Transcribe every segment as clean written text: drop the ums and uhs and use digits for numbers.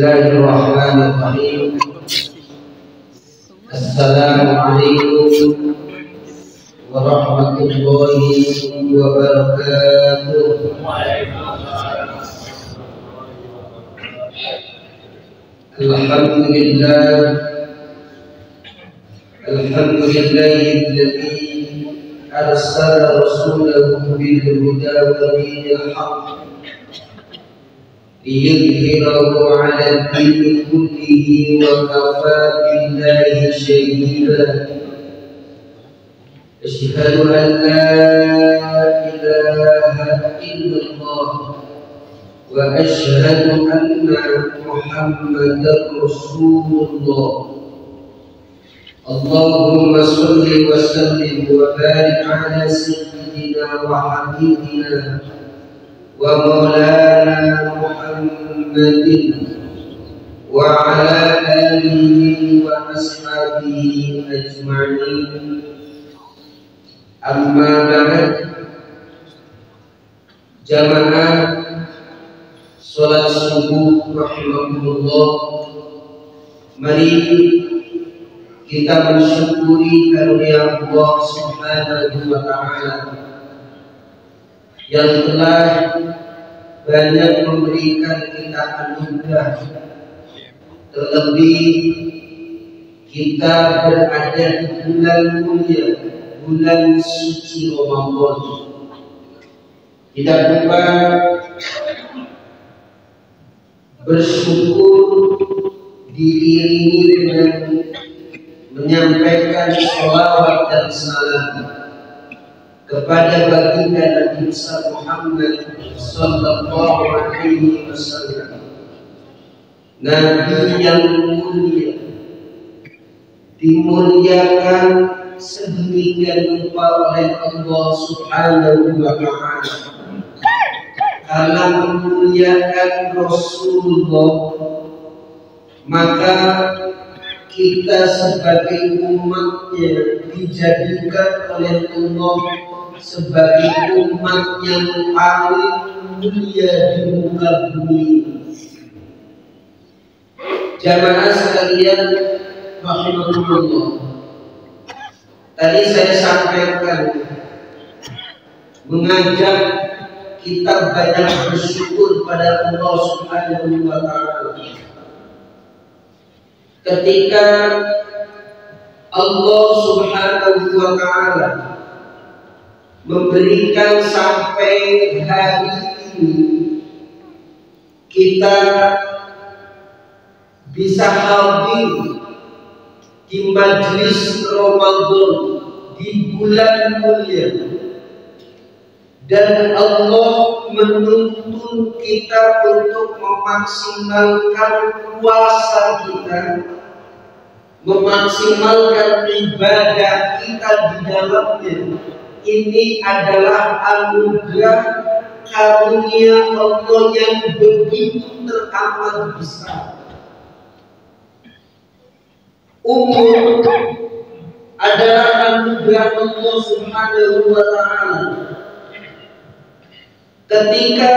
Bismillahirrahmanirrahim. Assalamualaikum warahmatullahi wabarakatuh. Alhamdulillahilladzi arsala rasulahu bil huda wa dinil haqq liyudhhirahu 'ala ad-dini kullihi wa kafaa billahi shahida. Asyhadu an la ilaha illallah wa asyhadu anna Muhammadar Rasulullah. Allahumma sholli wa sallim wa barik 'ala sayyidina wa habibina wa maulana Muhammadin wa 'ala alihi wa ashabihi ajma'in. Amma ba'd. Jamaah salat subuh rahimakumullah, mari kita mensyukuri karunia Allah Subhanahu wa ta'ala yang telah banyak memberikan kita anugerah. Terlebih kita berada di bulan mulia, bulan suci Ramadan. Tidak lupa bersyukur diiringi dengan menyampaikan sholawat dan salam kepada baginda Nabi Muhammad sallallahu alaihi wasallam, Nabi yang mulia, dimuliakan sedemikian rupa oleh Allah Subhanahu wa ta'ala. Karena memuliakan Rasulullah, maka kita sebagai umatnya dijadikan oleh Allah sebagai umat yang paling mulia di muka bumi. Jamaah sekalian rahimakumullah, tadi saya sampaikan mengajak kita banyak bersyukur pada Allah Subhanahu wa ta'ala. Ketika Allah Subhanahu wa ta'ala memberikan sampai hari ini kita bisa hadir di majlis Ramadan di bulan mulia, dan Allah menuntun kita untuk memaksimalkan puasa kita, memaksimalkan ibadah kita di dalamnya. Ini adalah anugerah karunia Allah yang begitu teramat besar. Umur adalah anugerah Allah Subhanahu wa ta'ala. Ketika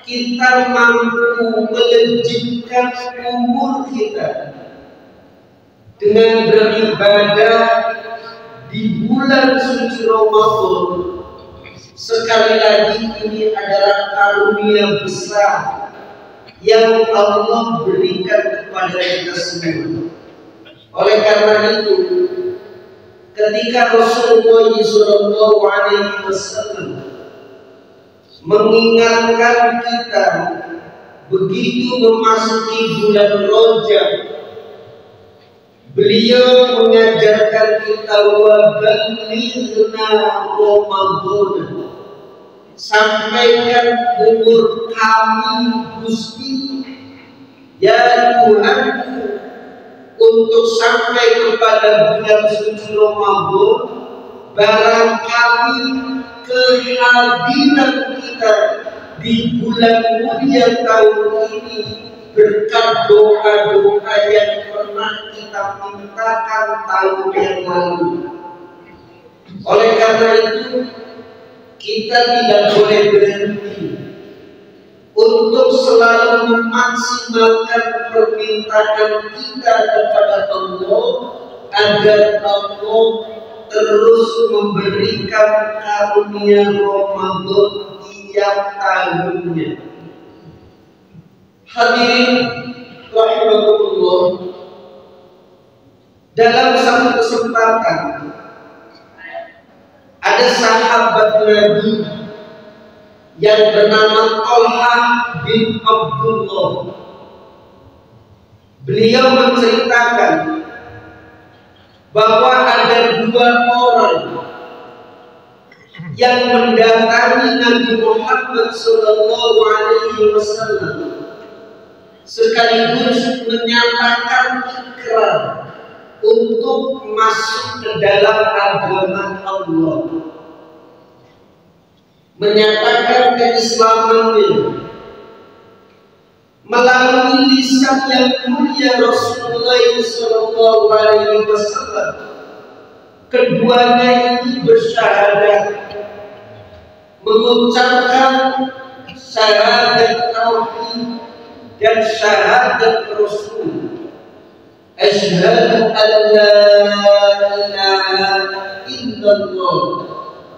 kita mampu melejitkan umur kita dengan beribadah di bulan suci Ramadan, sekali lagi ini adalah karunia besar yang Allah berikan kepada kita semua. Oleh karena itu, ketika Rasulullah SAW mengingatkan kita begitu memasuki bulan Rajab, beliau mengajarkan kita wa balighna Ramadan, sampaikan umur kami Gusti, ya Tuhanku, untuk sampai kepada bulan suci Ramadan, barangkali kehadiran kita di bulan mulia tahun ini berkat doa-doa yang pernah kita mintakan tahun yang lalu. Oleh karena itu, kita tidak boleh berhenti untuk selalu memaksimalkan permintaan kita kepada Allah agar Allah terus memberikan karunia Ramadan tiap tahunnya. Hadirin rahimakumullah, dalam satu kesempatan ada sahabat Nabi yang bernama Thalha bin Abdullah. Beliau menceritakan bahwa ada dua orang yang mendatangi Nabi Muhammad SAW sekaligus menyatakan ikrar untuk masuk ke dalam agama Allah, menyatakan keislamannya melalui lisan yang mulia Rasulullah SAW. Keduanya ini bersyahadat, mengucapkan syahadat tauhid dan syahadat Rasul. Asyhadu an la ilaha illallah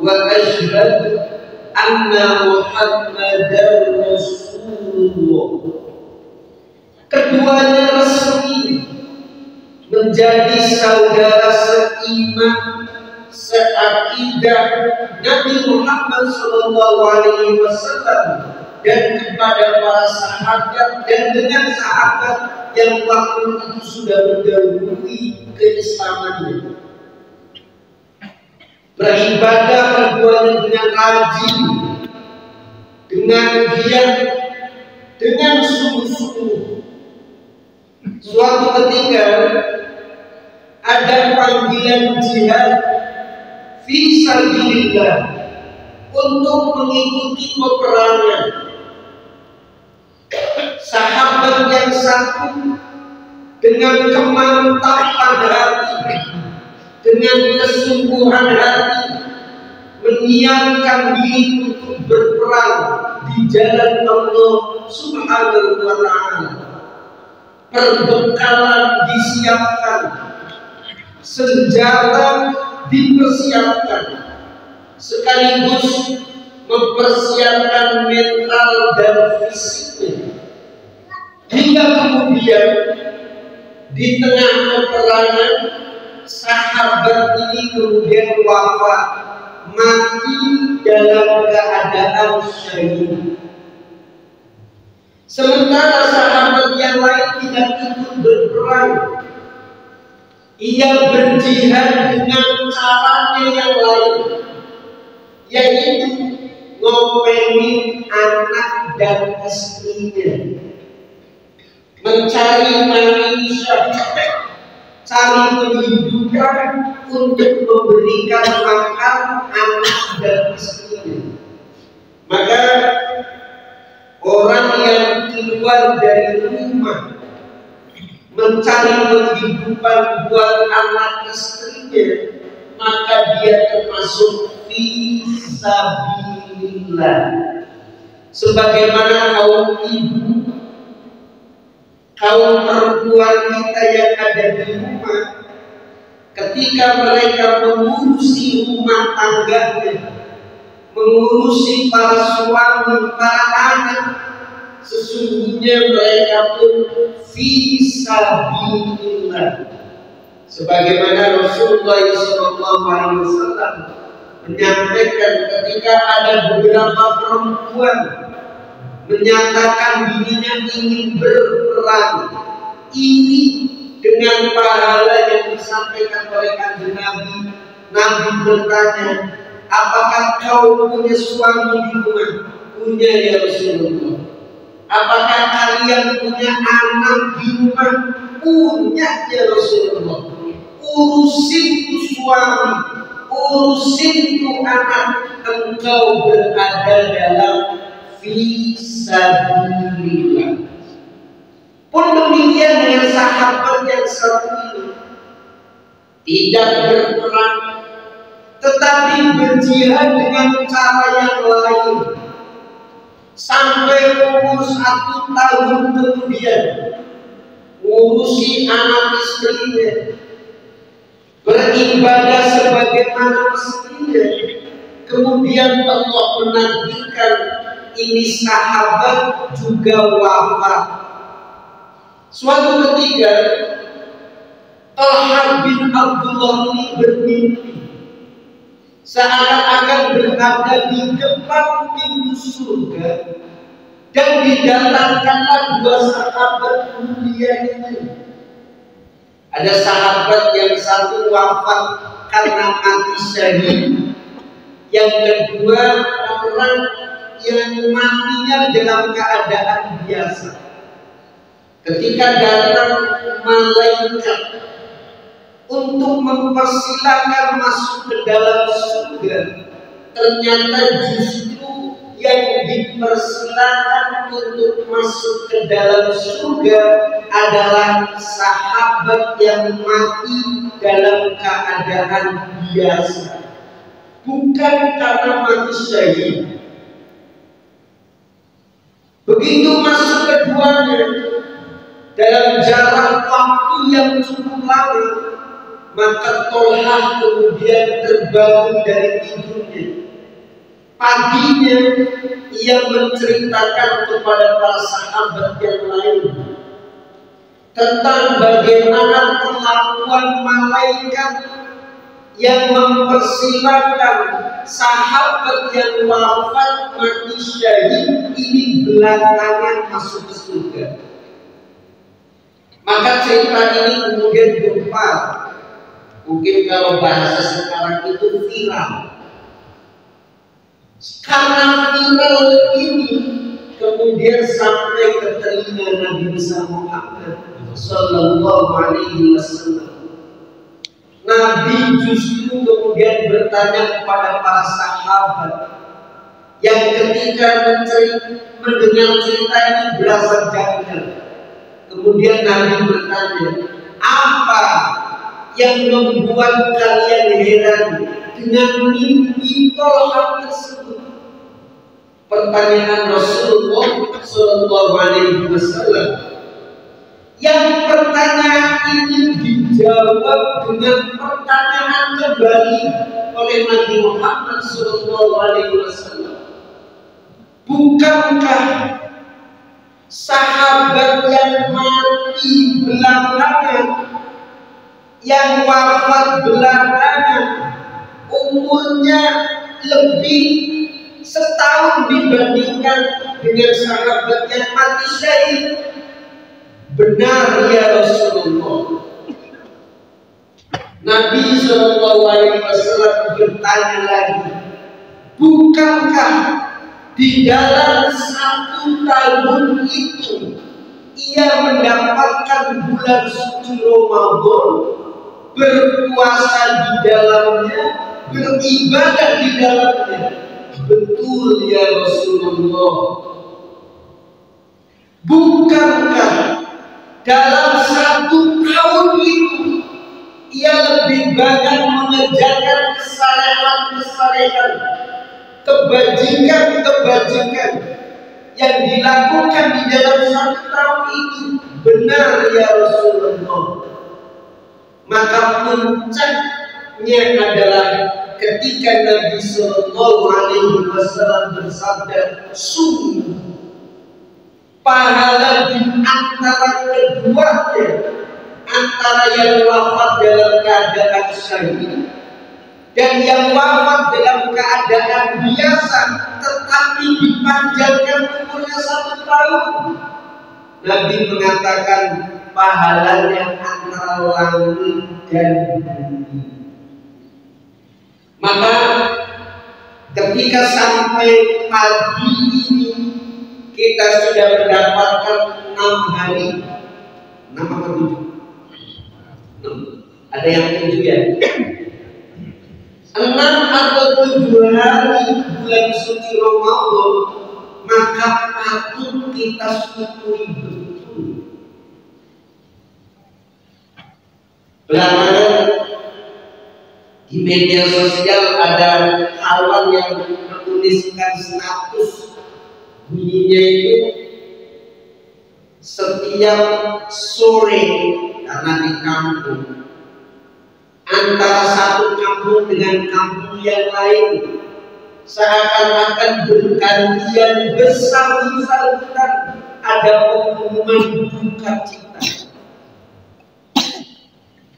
wa asyhadu anna Muhammadar Rasulullah. Keduanya resmi menjadi saudara seiman, seakidah Nabi Muhammad SAW dan kepada para sahabat dan dengan sahabat yang waktu itu sudah mendahului keislamannya. Beribadah keduanya dengan rajin, dengan giat, dengan sungguh-sungguh. Suatu ketika ada panggilan jihad fi sabilillah untuk mengikuti peperangan. Sahabat yang satu dengan kemantapan hati, dengan kesungguhan hati menyiapkan diri untuk berperang di jalan Allah Subhanahu wa ta'ala. Perbekalan disiapkan, senjata dipersiapkan, sekaligus mempersiapkan mental dan fisiknya. Hingga kemudian di tengah peperangan sahabat ini kemudian wafat, mati dalam keadaan syahid. Sementara sahabat yang lain tidak ikut berperang, ia berjihad dengan caranya yang lain, yaitu ngomelin anak dan istrinya, mencari maisha, cari penghidupan untuk memberikan makan anak dan istrinya. Maka orang yang keluar dari rumah mencari penghidupan buat anak istrinya, maka dia termasuk fisabilillah. Sebagaimana kaum ibu, kaum perempuan kita yang ada di rumah, ketika mereka mengurusi rumah tangganya, mengurusi para suami, para anak, sesungguhnya mereka pun fisabilillah. Sebagaimana Rasulullah SAW menyampaikan ketika ada beberapa perempuan menyatakan dirinya ingin berperang, iri dengan pahala yang disampaikan oleh kanjeng Nabi. Nabi bertanya, apakah kau punya suami di rumah? Punya ya Rasulullah. Apakah kalian punya anak di rumah? Punya ya Rasulullah. Urusin tu suami, urusin tu anak, engkau berada dalam fisabilillah. Pun demikian dengan sahabat yang satu ini, tidak berperang, tetapi berjihad dengan cara yang lain. sampai umur 1 tahun kemudian ngurusi anak istrinya, beribadah sebagaimana mestinya. Kemudian Allah menakdirkan ini sahabat juga wafat. Suatu ketika Talha bin Abdullah ini bermimpi seakan-akan berada di depan pintu surga, dan didatangkanlah 2 sahabat mulia itu. Ada sahabat yang satu wafat karena mati syahid, yang kedua orang yang matinya dalam keadaan biasa. Ketika datang malaikat untuk mempersilakan masuk ke dalam surga, ternyata justru yang dipersilakan untuk masuk ke dalam surga adalah sahabat yang mati dalam keadaan biasa, bukan karena mati syahid. Begitu masuk keduanya dalam jarak waktu yang cukup lama, maka Talha kemudian terbangun dari tidurnya. Paginya ia menceritakan kepada para sahabat yang lain tentang bagaimana perlakuan malaikat yang mempersilahkan sahabat yang wafat mati syahid ini belakangan masuk ke surga. Maka cerita ini kemudian gempa, mungkin kalau bahasa sekarang itu viral. Karena viral ini kemudian sampai ke telinga Nabi Muhammad Sallallahu Alaihi Wasallam. Nabi justru kemudian bertanya kepada para sahabat yang ketika mendengar cerita ini berasa janggal. Kemudian Nabi bertanya, apa yang membuat kalian heran dengan mimpi Talha tersebut? Pertanyaan Rasulullah Sallallahu Alaihi Wasallam. Yang pertanyaan ini dijawab dengan pertanyaan kembali oleh Nabi Muhammad Sallallahu Alaihi Wasallam. Bukankah sahabat yang mati belakangan, yang wafat belakangan, umurnya lebih setahun dibandingkan dengan sahabat yang mati syahid? Benar ya Rasulullah. Nabi Sallallahu Alaihi Wasallam bertanya lagi, bukankah di dalam 1 tahun itu ia mendapatkan bulan suci Ramadan, berpuasa di dalamnya, beribadah di dalamnya? Betul ya Rasulullah. Bukankah dalam 1 tahun itu ia lebih banyak mengerjakan kesalehan-kesalehan, kebajikan-kebajikan yang dilakukan di dalam 1 tahun itu? Benar ya Rasulullah. Maka puncaknya adalah ketika Nabi Sallallahu Alaihi Wasallam bersabda, sungguh pahala di antara keduanya, antara yang wafat dalam keadaan syahid dan yang wafat dalam keadaan biasa tetapi dipanjangkan umurnya 1 tahun, Nabi mengatakan pahalanya antara langit dan bumi. Maka ketika sampai pagi ini kita sudah mendapatkan 6 hari, 6 atau 7? 6. Ada yang 7 ya? 6 atau 7 hari bulan suci Ramadan, maka patut kita syukuri betul. Belakangan di media sosial ada kawan yang menuliskan status bunyinya itu setiap sore, karena di kampung, antara satu kampung dengan kampung yang lain seakan-akan bergantian bersambut-sambutan, ada pengumuman duka cita.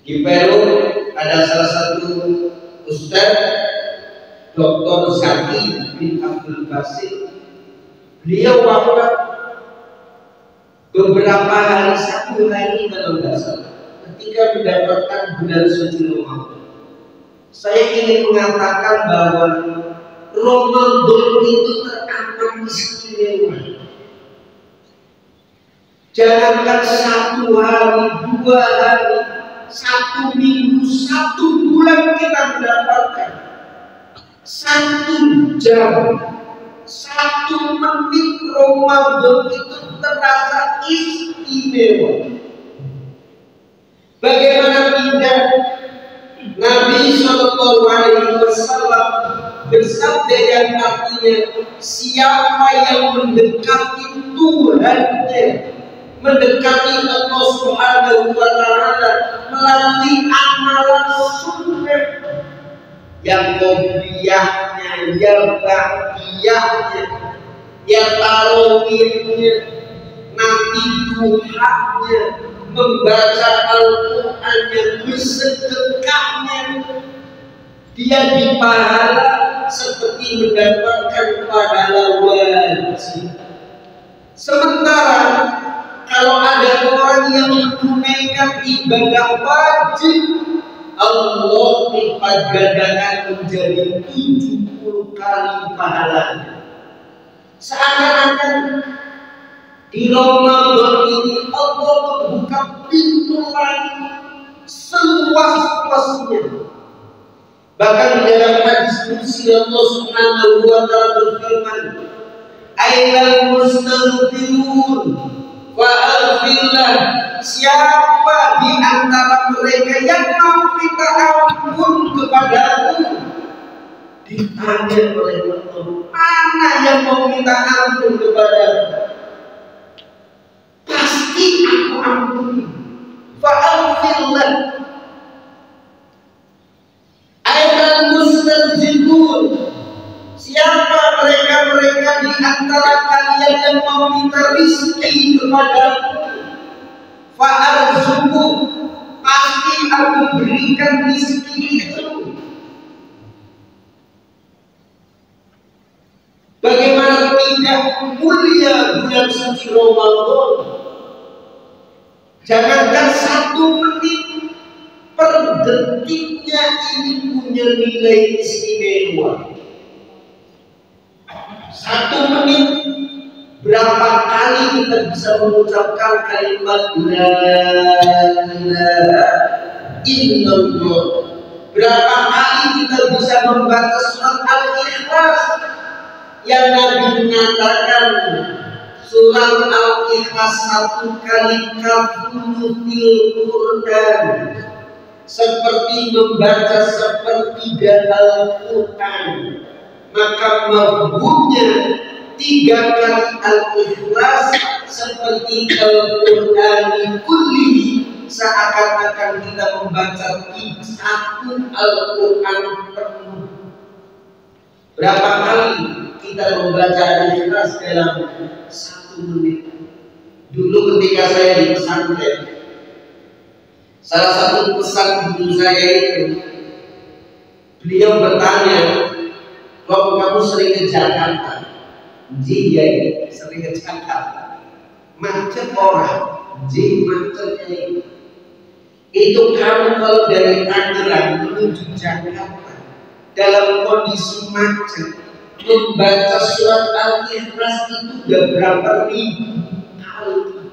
Di Peru ada salah satu ustaz, Dr. Zaki bin Abdul Basir. Beliau wafat beberapa hari, 1 hari kalau tidak salah, ketika mendapatkan bulan suci Ramadan. Saya ingin mengatakan bahwa Ramadan itu teramat istimewa. Jangankan 1 hari, 2 hari, 1 minggu, 1 bulan kita mendapatkan. 1 jam, 1 menit Ramadan itu terasa istimewa. Bagaimana tidak? Nabi SAW bersabda yang artinya, siapa yang mendekati Tuhannya, mendekati Allah Subhanahu wa Ta'ala melalui amalan sunnah yang qobliyahnya, yang ba'diyahnya, yang tarawihnya, nanti duhanya, membaca Al-Quran, yang bersedekahnya, dia dipahala seperti mendapatkan pahala wajib. Sementara kalau ada orang yang menunaikan ibadah wajib, Allah lipat gandakan menjadi 70 kali pahalanya. Seakan-akan di Ramadan ini Allah membuka pintu langit seluas-luasnya. Bahkan di dalam hadis qudsi Allah Subhanahu wa Ta'ala berfirman, "Ainal mustaghfirun wa aghfirlah." Siapa di antara mereka yang mau minta ampun kepadaku? Ditanya oleh Allah, mana yang mau minta ampun kepadaku? Pasti aku ampuni. Fa aghfirlah. Ainal mustaghfirun. Siapa mereka-mereka di antara kalian yang mau minta rizki kepadaku? Fa'arzuku, pasti aku berikan rizki itu. Bagaimana tidak mulia bulan suci Ramadan? Jangankan 1 menit, per detiknya ini punya nilai istimewa. 1 menit, berapa kali kita bisa mengucapkan kalimat la ilaha illallah? Berapa kali kita bisa membaca surat Al-Ikhlas yang Nabi mengatakan surat Al-Ikhlas 1 kali kafulu fil Quran, seperti membaca sepertiga Al-Quran. Maka mafhumnya 3 kali Al-Ikhlas seperti Al-Quran kulli, seakan-akan kita membaca 1 Al-Quran penuh. Berapa kali kita membaca Al-Ikhlas dalam 1 menit? Dulu ketika saya di pesantren, salah satu pesan guru saya itu, beliau bertanya, "Rob, kamu sering ke Jakarta?" Iya, sering ke Jakarta. Macet orang, macetnya itu kamu kalau dari Tangerang menuju Jakarta dalam kondisi macet, membaca surat Al-Ikhlas itu udah berapa ribu kali.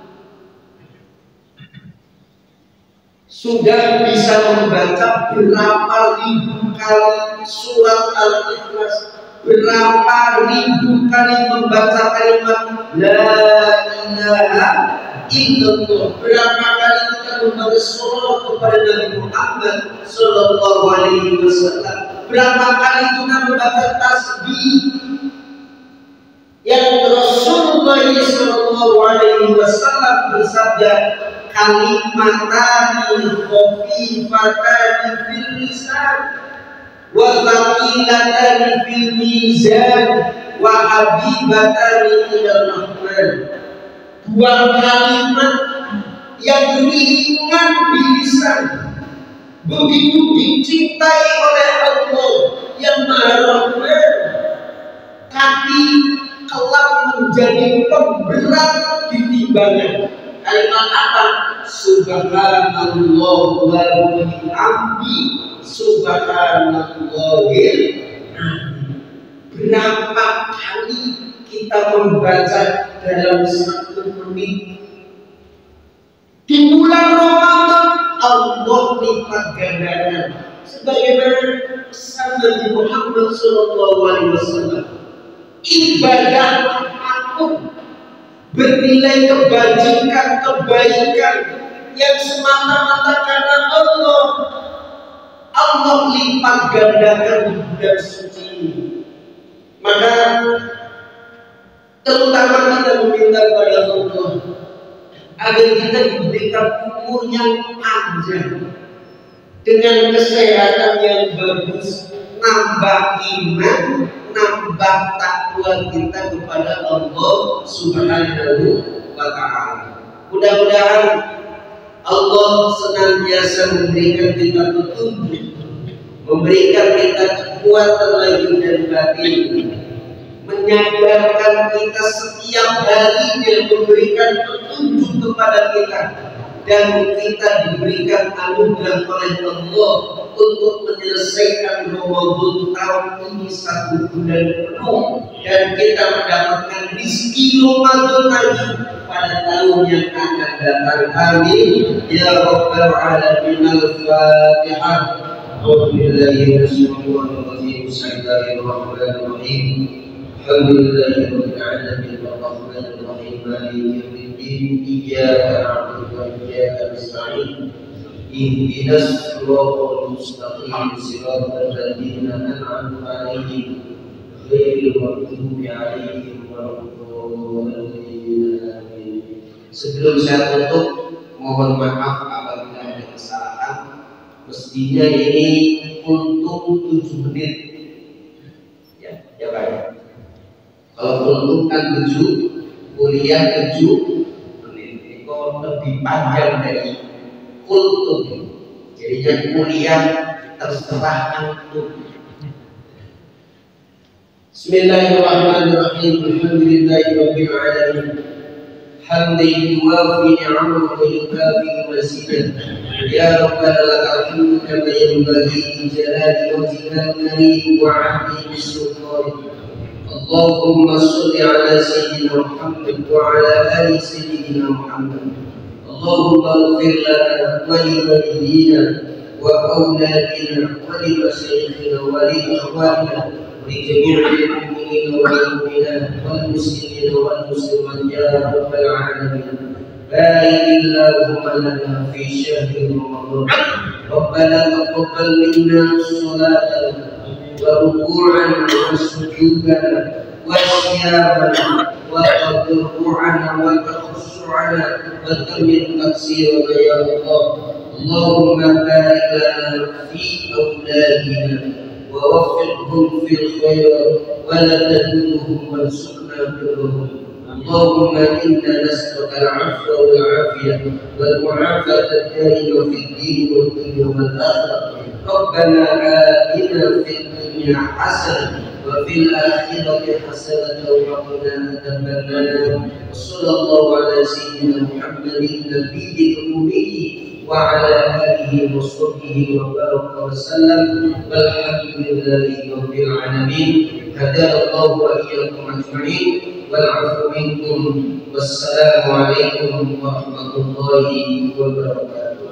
Sudah bisa membaca berapa ribu kali surat Al-Ikhlas, berapa ribu kali membaca kalimat la ilaha illallah, berapa kali kita membaca sholawat kepada Nabi Muhammad sallallahu alaihi wasallam, berapa kali kita membaca tasbih. yang Rasulullah SAW bersabda, kalimatani khafifatani fil lisan wa thaqilatani fil mizan wa habibatani ilal rahman. Dua kalimat yang ringan di lisan, begitu dicintai oleh Allah yang Maha Rahman, tapi kelak menjadi pemberat di timbangan. Kalimat apa? Subhanallah wa bihamdi subhanallahil azim. Berapa kali kita membaca dalam 1 menit? Di bulan Ramadan Allah lipat gandakan, sebagaimana pesan Nabi Muhammad SAW. Ibadah apapun bernilai kebajikan, kebaikan yang semata-mata karena Allah, Allah lipat gandakan di bulan suci ini. Maka terutama kita meminta kepada Allah agar kita diberikan umur yang panjang dengan kesehatan yang bagus, nambah iman, nambah takwa kita kepada Allah Subhanahu wa Ta'ala. Mudah-mudahan Allah senantiasa memberikan kita petunjuk, memberikan kita kekuatan lahir dan batin, menyadarkan kita setiap harinya, memberikan petunjuk kepada kita, dan kita diberikan anugerah oleh Allah untuk menyelesaikan Ramadan tahun ini 1 bulan penuh, dan kita mendapatkan rezeki Ramadan lagi pada tahun yang akan datang. Amin ya rabbal alamin. Al-Fatihah. Bismillahirrahmanirrahim. Alhamdulillahirabbil alamin arrahmanir rahim maliki yaumiddin iyyaka na'budu wa iyyaka nasta'in ihdinas siratal mustaqim siratal ladzina an'amta 'alaihim ghairil maghdubi 'alaihim waladdallin. Sebelum saya tutup, mohon maaf apabila ada kesalahan. Mestinya ini untuk 7 menit. Ya baik. Kalau untuk kan 7, kuliah 7 menit. Itu lebih panjang dari kultum. Jadinya kuliah terserah antum. Bismillahirrahmanirrahim. Alhamdulillahirabbil alamin. Hamdan yuwafi ni'amahu wa yukafi mazidah. Ya Rabbana lakal hamdu kama yanbaghi li jalali wajhikal karim wa 'azimi sultanik. Allahumma sholli ala sayyidina Muhammad wa ala ali sayyidina Muhammad. Allahumma ighfir lana wa li walidina wa awladina wa li masyayikhina wa li ikhwanina wa li jami'il mu'minina wal mu'minat wal muslimina wal muslimat ya rabbal alamin. Barik Allahumma lana fi syahri Ramadan. Rabbana taqabbal minna salatana وركوعنا وسجودنا وصيامنا وتضرعنا وتخشعنا وتمن تقصيرنا يا الله. اللهم بارك لنا في أولادنا ووفقهم في الخير ولا تدلهم وارزقنا برهم. اللهم إنا نسألك العفو والعافية والمعافاة الدائمة في الدين والدنيا والآخرة. ربنا آتنا في الدنيا حسنة وفي الآخرة حسنة وقنا عذاب النار. وصلى الله على سيدنا محمد النبي الأمي وعلى آله وصحبه وبارك وسلم والحمد لله رب العالمين. هدانا الله وإياكم أجمعين والعفو منكم والسلام عليكم ورحمة الله وبركاته.